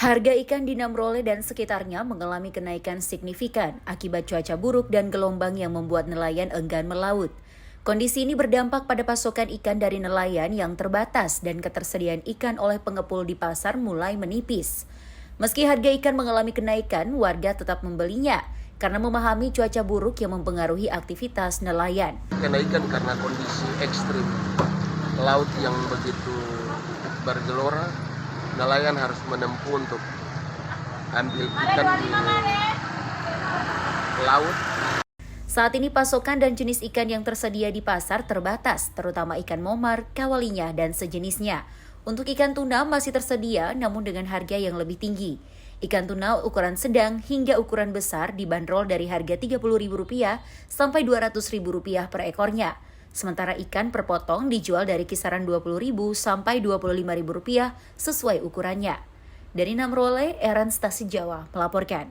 Harga ikan di Namrole dan sekitarnya mengalami kenaikan signifikan akibat cuaca buruk dan gelombang yang membuat nelayan enggan melaut. Kondisi ini berdampak pada pasokan ikan dari nelayan yang terbatas dan ketersediaan ikan oleh pengepul di pasar mulai menipis. Meski harga ikan mengalami kenaikan, warga tetap membelinya karena memahami cuaca buruk yang mempengaruhi aktivitas nelayan. Kenaikan karena kondisi ekstrim laut yang begitu bergelora, nelayan harus menempuh untuk ambil ikan di laut. Saat ini pasokan dan jenis ikan yang tersedia di pasar terbatas, terutama ikan momar, kawalinya, dan sejenisnya. Untuk ikan tuna masih tersedia, namun dengan harga yang lebih tinggi. Ikan tuna ukuran sedang hingga ukuran besar dibanderol dari harga Rp30.000 sampai Rp200.000 per ekornya. Sementara ikan per potong dijual dari kisaran Rp20.000 sampai Rp25.000 sesuai ukurannya. Dari Namrole, Eran Stasi Jawa melaporkan.